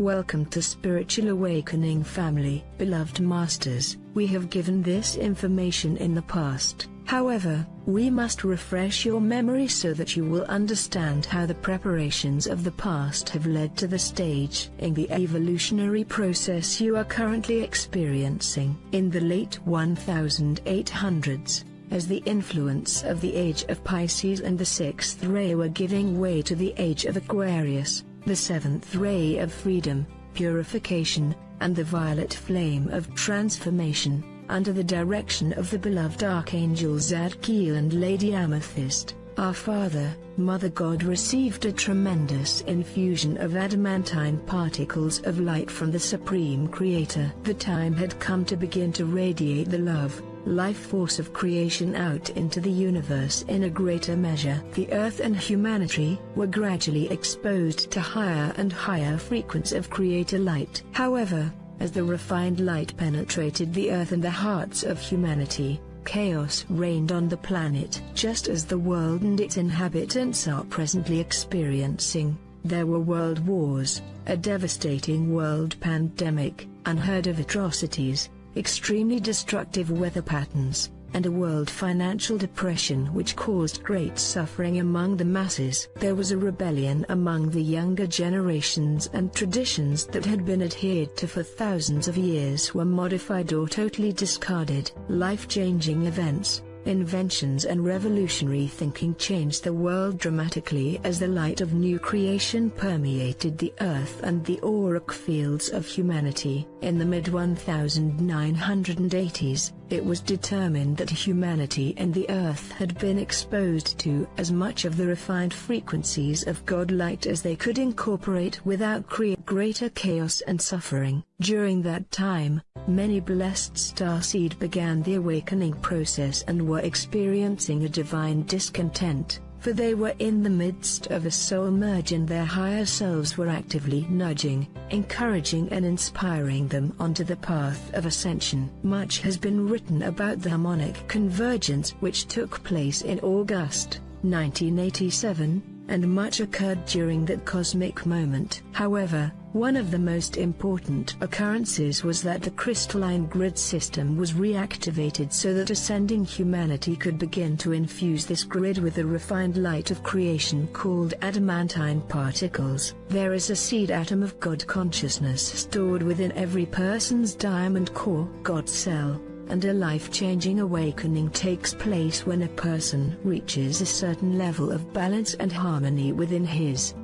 Welcome to Spiritual Awakening family. Beloved Masters, we have given this information in the past. However, we must refresh your memory so that you will understand how the preparations of the past have led to the stage in the evolutionary process you are currently experiencing. In the late 1800s, as the influence of the age of Pisces and the sixth ray were giving way to the age of Aquarius, the seventh ray of freedom, purification, and the violet flame of transformation, under the direction of the beloved Archangel Zadkiel and Lady Amethyst, our Father, Mother God received a tremendous infusion of adamantine particles of light from the Supreme Creator. The time had come to begin to radiate the love, life force of creation out into the universe in a greater measure. The Earth and humanity were gradually exposed to higher and higher frequencies of Creator light. However, as the refined light penetrated the Earth and the hearts of humanity, chaos reigned on the planet. Just as the world and its inhabitants are presently experiencing, there were world wars, a devastating world pandemic, unheard of atrocities, extremely destructive weather patterns, and a world financial depression which caused great suffering among the masses. There was a rebellion among the younger generations, and traditions that had been adhered to for thousands of years were modified or totally discarded. Life-changing events, inventions and revolutionary thinking changed the world dramatically as the light of new creation permeated the earth and the auric fields of humanity. In the mid-1980s, it was determined that humanity and the earth had been exposed to as much of the refined frequencies of God light as they could incorporate without creating greater chaos and suffering. During that time, many blessed starseed began the awakening process and were experiencing a divine discontent, for they were in the midst of a soul merge and their higher selves were actively nudging, encouraging and inspiring them onto the path of ascension. Much has been written about the harmonic convergence which took place in August 1987, and much occurred during that cosmic moment. However, one of the most important occurrences was that the crystalline grid system was reactivated so that ascending humanity could begin to infuse this grid with the refined light of creation called adamantine particles. There is a seed atom of God consciousness stored within every person's diamond core God cell, and a life-changing awakening takes place when a person reaches a certain level of balance and harmony within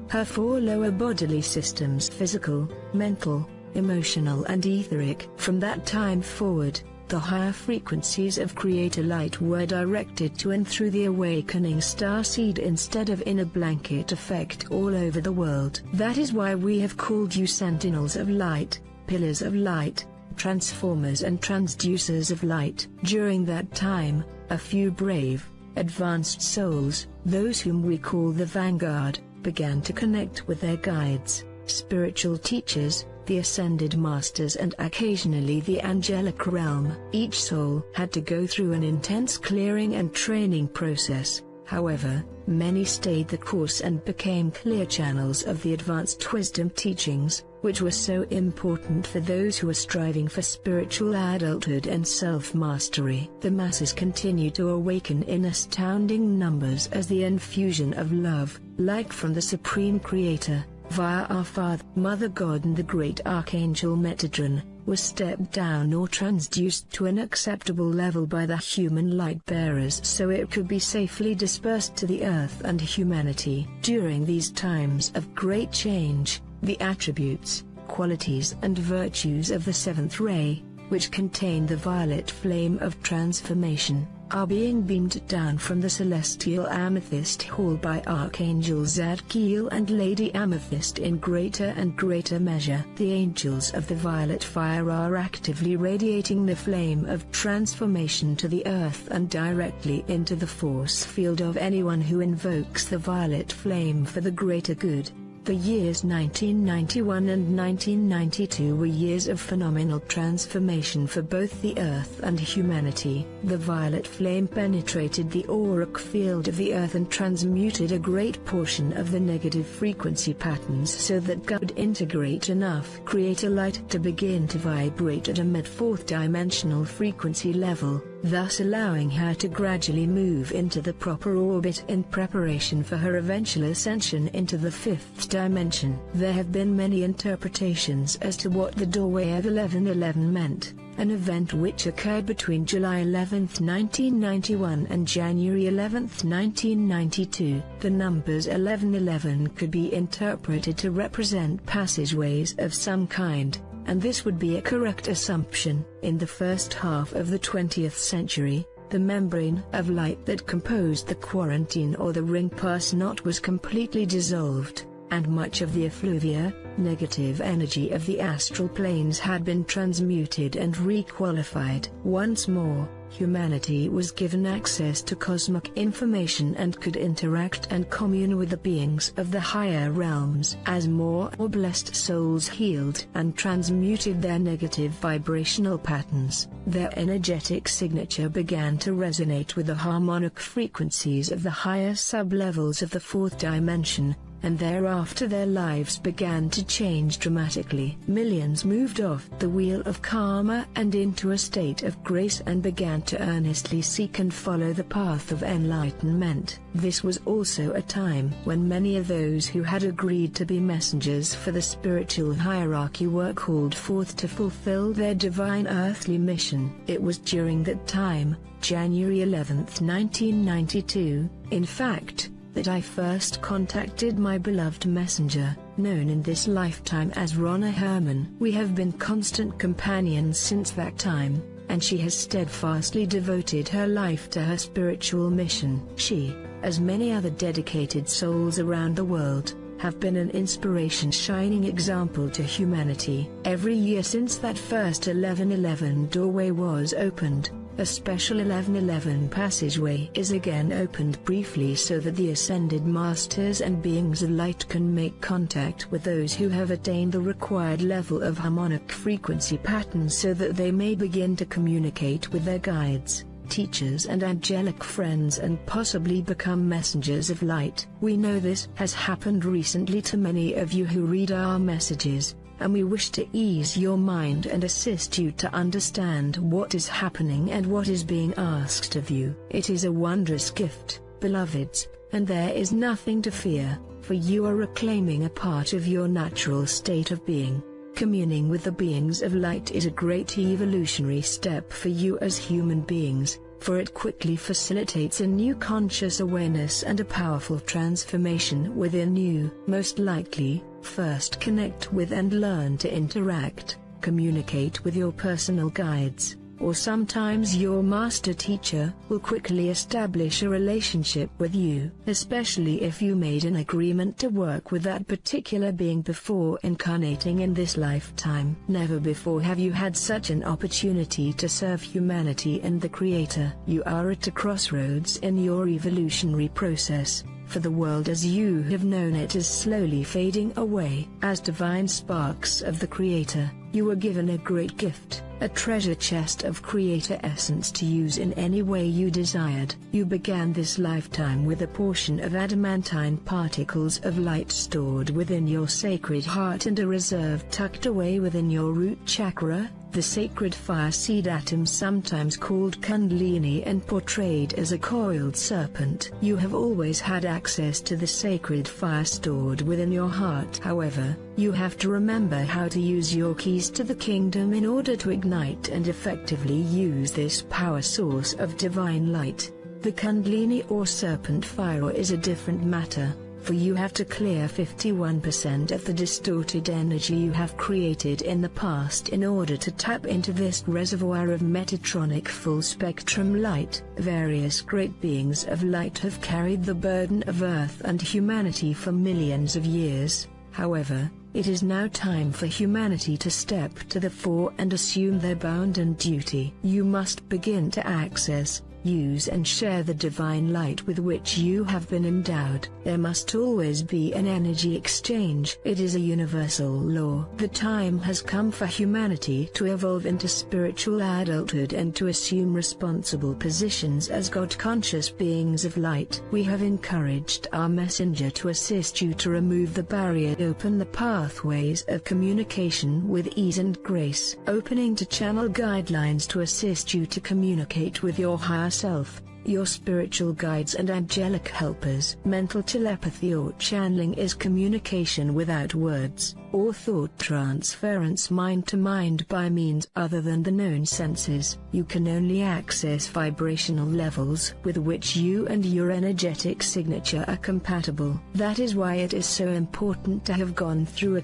her four lower bodily systems: physical, mental, emotional and etheric. From that time forward, the higher frequencies of Creator light were directed to and through the awakening starseed instead of in a blanket effect all over the world. That is why we have called you sentinels of light, pillars of light, transformers and transducers of light. During that time, a few brave, advanced souls, those whom we call the Vanguard, began to connect with their guides, spiritual teachers, the ascended masters and occasionally the angelic realm. Each soul had to go through an intense clearing and training process. However, many stayed the course and became clear channels of the advanced wisdom teachings, which were so important for those who are striving for spiritual adulthood and self-mastery. The masses continue to awaken in astounding numbers as the infusion of love, light from the Supreme Creator, via our Father, Mother God and the great Archangel Metatron, was stepped down or transduced to an acceptable level by the human light bearers so it could be safely dispersed to the earth and humanity. During these times of great change, the attributes, qualities and virtues of the seventh ray, which contain the violet flame of transformation, are being beamed down from the celestial amethyst hall by Archangel Zadkiel and Lady Amethyst in greater and greater measure. The angels of the violet fire are actively radiating the flame of transformation to the earth and directly into the force field of anyone who invokes the violet flame for the greater good. The years 1991 and 1992 were years of phenomenal transformation for both the Earth and humanity. The violet flame penetrated the auric field of the Earth and transmuted a great portion of the negative frequency patterns so that God could integrate enough creator light to begin to vibrate at a mid-fourth dimensional frequency level, thus allowing her to gradually move into the proper orbit in preparation for her eventual ascension into the fifth dimension. There have been many interpretations as to what the doorway of 1111 meant, an event which occurred between July 11, 1991 and January 11, 1992. The numbers 1111 could be interpreted to represent passageways of some kind, and this would be a correct assumption. In the first half of the 20th century, the membrane of light that composed the quarantine or the ring pass knot was completely dissolved, and much of the effluvia, negative energy of the astral planes had been transmuted and requalified. Once more, humanity was given access to cosmic information and could interact and commune with the beings of the higher realms. As more blessed souls healed and transmuted their negative vibrational patterns, their energetic signature began to resonate with the harmonic frequencies of the higher sublevels of the fourth dimension, and thereafter their lives began to change dramatically. Millions moved off the wheel of karma and into a state of grace and began to earnestly seek and follow the path of enlightenment. This was also a time when many of those who had agreed to be messengers for the spiritual hierarchy were called forth to fulfill their divine earthly mission. It was during that time, January 11, 1992, in fact, that I first contacted my beloved messenger, known in this lifetime as Ronna Herman. We have been constant companions since that time, and she has steadfastly devoted her life to her spiritual mission. She, as many other dedicated souls around the world, have been an inspiration, shining example to humanity. Every year since that first 1111 doorway was opened, a special 1111 passageway is again opened briefly so that the ascended masters and beings of light can make contact with those who have attained the required level of harmonic frequency patterns so that they may begin to communicate with their guides, teachers and angelic friends and possibly become messengers of light. We know this has happened recently to many of you who read our messages, and we wish to ease your mind and assist you to understand what is happening and what is being asked of you. It is a wondrous gift, beloveds, and there is nothing to fear, for you are reclaiming a part of your natural state of being. Communing with the beings of light is a great evolutionary step for you as human beings, for it quickly facilitates a new conscious awareness and a powerful transformation within you. Most likely, first connect with and learn to interact, communicate with your personal guides, or sometimes your master teacher, will quickly establish a relationship with you, especially if you made an agreement to work with that particular being before incarnating in this lifetime. Never before have you had such an opportunity to serve humanity and the Creator. You are at a crossroads in your evolutionary process, for the world as you have known it is slowly fading away. As divine sparks of the Creator, you were given a great gift, a treasure chest of Creator essence to use in any way you desired. You began this lifetime with a portion of adamantine particles of light stored within your sacred heart and a reserve tucked away within your root chakra, the sacred fire seed atom, sometimes called Kundalini and portrayed as a coiled serpent. You have always had access to the sacred fire stored within your heart. However, you have to remember how to use your keys to the kingdom in order to ignite and effectively use this power source of divine light. The Kundalini or serpent fire is a different matter, for you have to clear 51% of the distorted energy you have created in the past in order to tap into this reservoir of Metatronic full-spectrum light. Various great beings of light have carried the burden of Earth and humanity for millions of years. However, it is now time for humanity to step to the fore and assume their bounden duty. You must begin to access, use and share the divine light with which you have been endowed. There must always be an energy exchange. It is a universal law. The time has come for humanity to evolve into spiritual adulthood and to assume responsible positions as God-conscious beings of light. We have encouraged our messenger to assist you to remove the barrier, open the pathways of communication with ease and grace, opening to channel guidelines to assist you to communicate with your higher self, your spiritual guides and angelic helpers. Mental telepathy or channeling is communication without words, or thought transference mind to mind by means other than the known senses. You can only access vibrational levels with which you and your energetic signature are compatible. That is why it is so important to have gone through a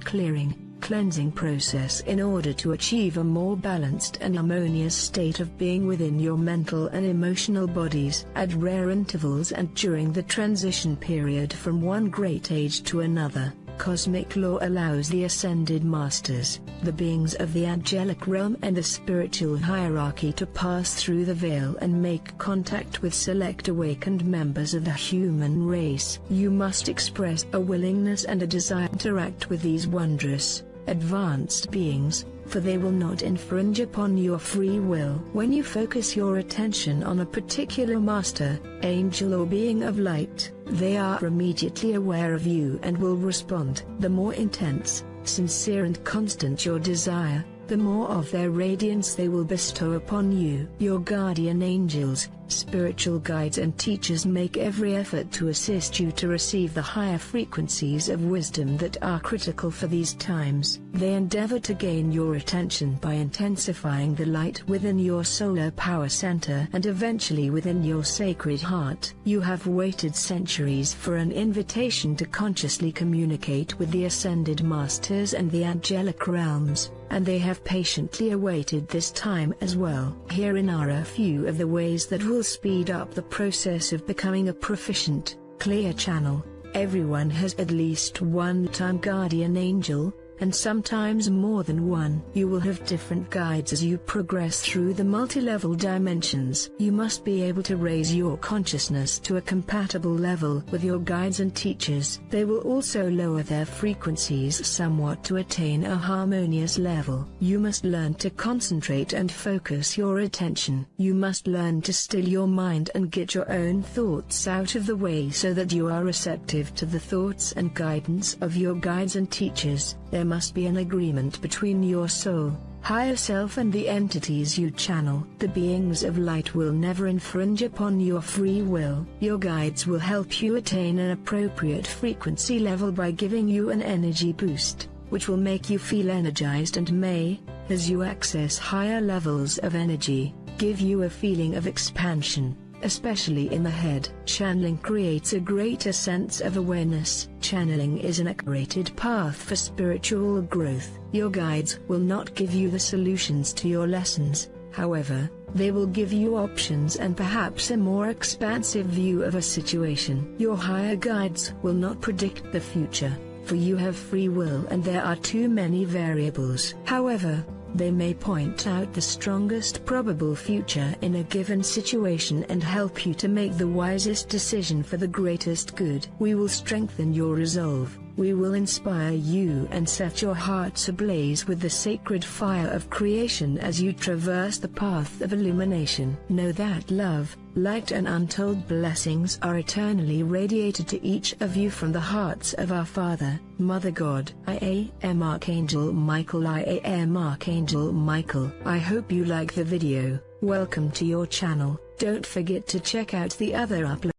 cleansing process in order to achieve a more balanced and harmonious state of being within your mental and emotional bodies. At rare intervals and during the transition period from one great age to another, cosmic law allows the ascended masters, the beings of the angelic realm and the spiritual hierarchy, to pass through the veil and make contact with select awakened members of the human race. You must express a willingness and a desire to interact with these wondrous, advanced beings, for they will not infringe upon your free will. When you focus your attention on a particular master, angel or being of light, they are immediately aware of you and will respond. The more intense, sincere and constant your desire, the more of their radiance they will bestow upon you. Your guardian angels, spiritual guides and teachers make every effort to assist you to receive the higher frequencies of wisdom that are critical for these times. They endeavor to gain your attention by intensifying the light within your solar power center and eventually within your sacred heart. You have waited centuries for an invitation to consciously communicate with the ascended masters and the angelic realms, and they have patiently awaited this time as well. Herein are a few of the ways that will speed up the process of becoming a proficient, clear channel. Everyone has at least one time guardian angel, and sometimes more than one. You will have different guides as you progress through the multi-level dimensions. You must be able to raise your consciousness to a compatible level with your guides and teachers. They will also lower their frequencies somewhat to attain a harmonious level. You must learn to concentrate and focus your attention. You must learn to still your mind and get your own thoughts out of the way so that you are receptive to the thoughts and guidance of your guides and teachers. There must be an agreement between your soul, higher self and the entities you channel. The beings of light will never infringe upon your free will. Your guides will help you attain an appropriate frequency level by giving you an energy boost, which will make you feel energized and may, as you access higher levels of energy, give you a feeling of expansion, especially in the head. Channeling creates a greater sense of awareness. Channeling is an accurate path for spiritual growth. Your guides will not give you the solutions to your lessons, however, they will give you options and perhaps a more expansive view of a situation. Your higher guides will not predict the future, for you have free will and there are too many variables. However, they may point out the strongest probable future in a given situation and help you to make the wisest decision for the greatest good. We will strengthen your resolve. We will inspire you and set your hearts ablaze with the sacred fire of creation as you traverse the path of illumination. Know that love, light and untold blessings are eternally radiated to each of you from the hearts of our Father, Mother God. I am Archangel Michael. I am Archangel Michael. I hope you like the video. Welcome to your channel. Don't forget to check out the other uploads.